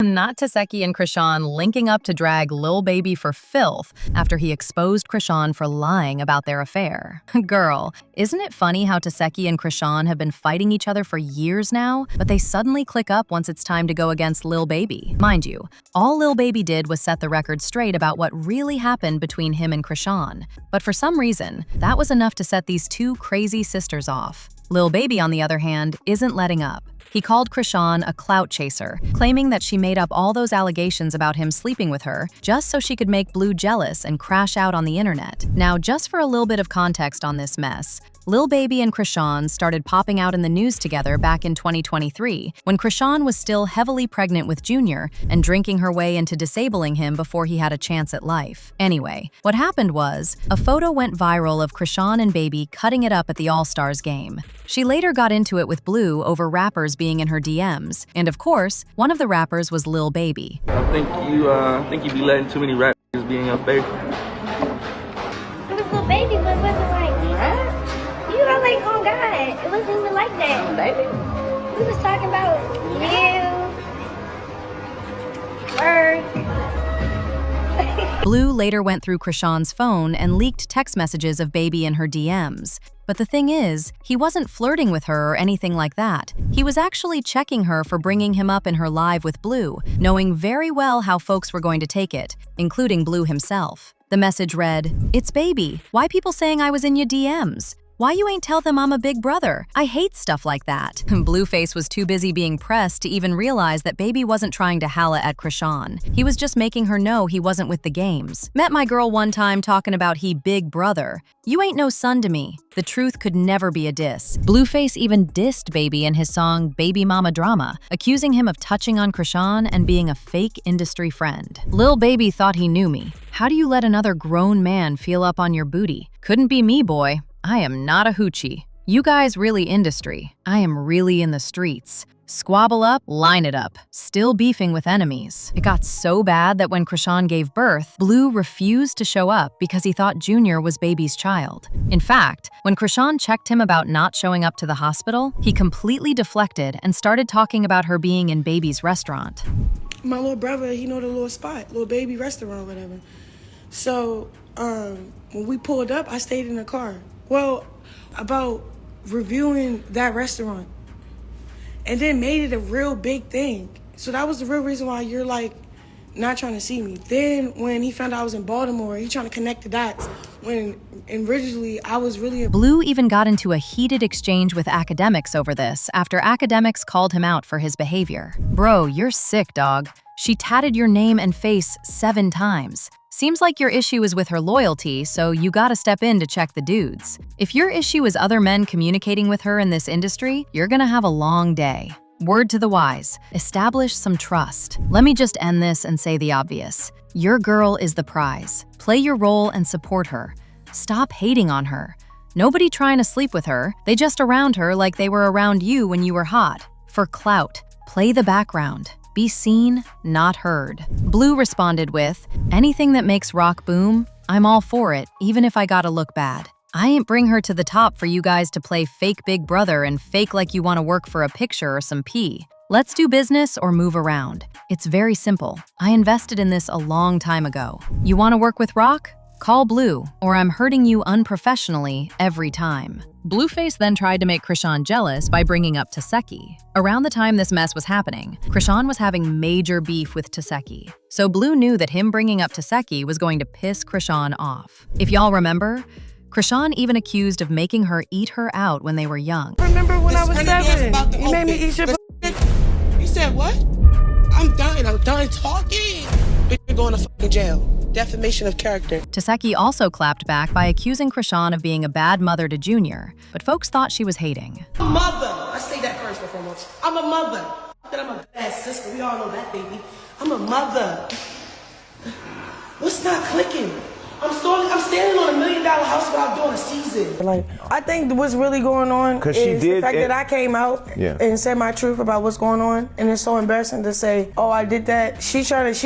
Not Tesehki and Chrisean linking up to drag Lil Baby for filth after he exposed Chrisean for lying about their affair. Girl, isn't it funny how Tesehki and Chrisean have been fighting each other for years now, but they suddenly click up once it's time to go against Lil Baby? Mind you, all Lil Baby did was set the record straight about what really happened between him and Chrisean. But for some reason, that was enough to set these two crazy sisters off. Lil Baby, on the other hand, isn't letting up. He called Chrisean a clout chaser, claiming that she made up all those allegations about him sleeping with her just so she could make Blue jealous and crash out on the internet. Now, just for a little bit of context on this mess, Lil Baby and Chrisean started popping out in the news together back in 2023, when Chrisean was still heavily pregnant with Junior and drinking her way into disabling him before he had a chance at life. Anyway, what happened was, a photo went viral of Chrisean and Baby cutting it up at the All-Stars game. She later got into it with Blue over rappers being in her DMs, and of course, one of the rappers was Lil Baby. I think you be letting too many rappers be in your face. It was Lil Baby, but it wasn't like, huh? You know, like, oh God, it wasn't even like that. Baby. We was talking about you, work. Blue later went through Chrisean's phone and leaked text messages of Baby in her DMs. But the thing is, he wasn't flirting with her or anything like that. He was actually checking her for bringing him up in her live with Blue, knowing very well how folks were going to take it, including Blue himself. The message read, "It's Baby. Why people saying I was in your DMs? Why you ain't tell them I'm a big brother? I hate stuff like that." Blueface was too busy being pressed to even realize that Baby wasn't trying to holla at Chrisean. He was just making her know he wasn't with the games. Met my girl one time talking about he big brother. You ain't no son to me. The truth could never be a diss. Blueface even dissed Baby in his song Baby Mama Drama, accusing him of touching on Chrisean and being a fake industry friend. Lil Baby thought he knew me. How do you let another grown man feel up on your booty? Couldn't be me, boy. I am not a hoochie. You guys really industry. I am really in the streets. Squabble up, line it up. Still beefing with enemies. It got so bad that when Chrisean gave birth, Blue refused to show up because he thought Junior was Baby's child. In fact, when Chrisean checked him about not showing up to the hospital, he completely deflected and started talking about her being in Baby's restaurant. My little brother, he know the little spot, Little Baby restaurant, whatever. So, when we pulled up, I stayed in the car. Well, about reviewing that restaurant, and then made it a real big thing. So that was the real reason why you're like not trying to see me. Then when he found out I was in Baltimore, he trying to connect the dots when originally I was really Blue even got into a heated exchange with academics over this after academics called him out for his behavior. Bro, you're sick, dog. She tatted your name and face 7 times. Seems like your issue is with her loyalty, so you gotta step in to check the dudes. If your issue is other men communicating with her in this industry, you're gonna have a long day. Word to the wise, establish some trust. Let me just end this and say the obvious. Your girl is the prize. Play your role and support her. Stop hating on her. Nobody trying to sleep with her, they just around her like they were around you when you were hot. For clout, play the background. Be seen, not heard. Blue responded with, "Anything that makes rock boom, I'm all for it, even if I gotta look bad. I ain't bring her to the top for you guys to play fake big brother and fake like you want to work for a picture or some pee. Let's do business or move around. It's very simple. I invested in this a long time ago. You want to work with rock? Call Blue, or I'm hurting you unprofessionally every time." Blueface then tried to make Chrisean jealous by bringing up Tesehki. Around the time this mess was happening, Chrisean was having major beef with Tesehki. So Blue knew that him bringing up Tesehki was going to piss Chrisean off. If y'all remember, Chrisean even accused of making her eat her out when they were young. Remember when I was 7? You made me eat your You said what? I'm done talking. Bitch, you're going to fucking jail. Defamation of character. Tesehki also clapped back by accusing Chrisean of being a bad mother to Junior, but folks thought she was hating. I'm a mother. I say that first and foremost. I'm a mother. That I'm a bad sister. We all know that, baby. I'm a mother. What's not clicking? I'm standing on $1 million house without doing a season. Like, I think what's really going on is the fact that I came out and said my truth about what's going on, and it's so embarrassing to say, oh, I did that. She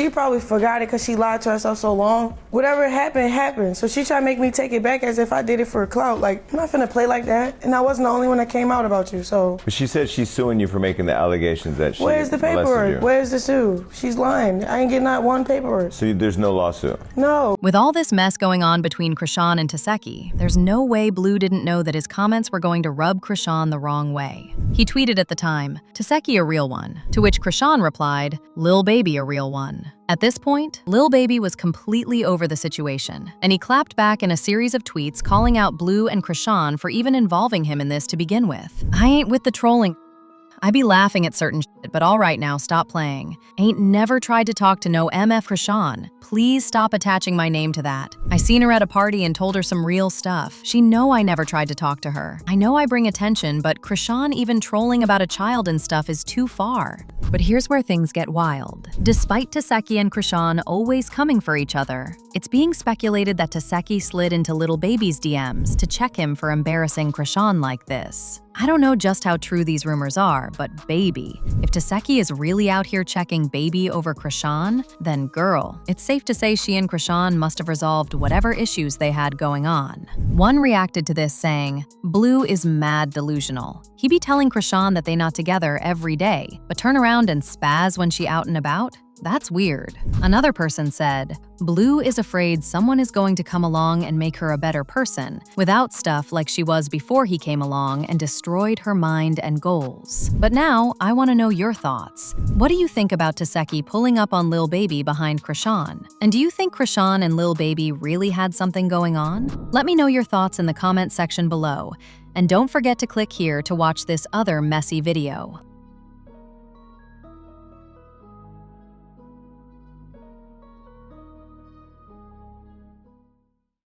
probably forgot it because she lied to herself so long. Whatever happened, happened. So she tried to make me take it back as if I did it for a clout. Like, I'm not finna play like that. And I wasn't the only one that came out about you, so. But she said she's suing you for making the allegations that she Where's the paperwork? Where's the sue? She's lying. I ain't getting not one paperwork. So there's no lawsuit? No. With all this mess going on between Chrisean and Tesehki, there's no way Blue didn't know that his comments were going to rub Chrisean the wrong way. He tweeted at the time, "Tesehki a real one," to which Chrisean replied, "Lil Baby a real one." At this point, Lil Baby was completely over the situation, and he clapped back in a series of tweets calling out Blue and Chrisean for even involving him in this to begin with. I ain't with the trolling. I be laughing at certain shit, but all right now, stop playing. Ain't never tried to talk to no MF Chrisean. Please stop attaching my name to that. I seen her at a party and told her some real stuff. She know I never tried to talk to her. I know I bring attention, but Chrisean even trolling about a child and stuff is too far. But here's where things get wild. Despite Tesehki and Chrisean always coming for each other, it's being speculated that Tesehki slid into Lil Baby's DMs to check him for embarrassing Chrisean like this. I don't know just how true these rumors are, but baby, if Tesehki is really out here checking Baby over Chrisean, then girl, it's safe to say she and Chrisean must have resolved whatever issues they had going on. One reacted to this saying, "Blue is mad delusional. He be telling Chrisean that they not together every day, but turn around and spaz when she out and about? That's weird." Another person said, "Blue is afraid someone is going to come along and make her a better person, without stuff like she was before he came along and destroyed her mind and goals." But now, I want to know your thoughts. What do you think about Tesehki pulling up on Lil Baby behind Chrisean? And do you think Chrisean and Lil Baby really had something going on? Let me know your thoughts in the comment section below. And don't forget to click here to watch this other messy video.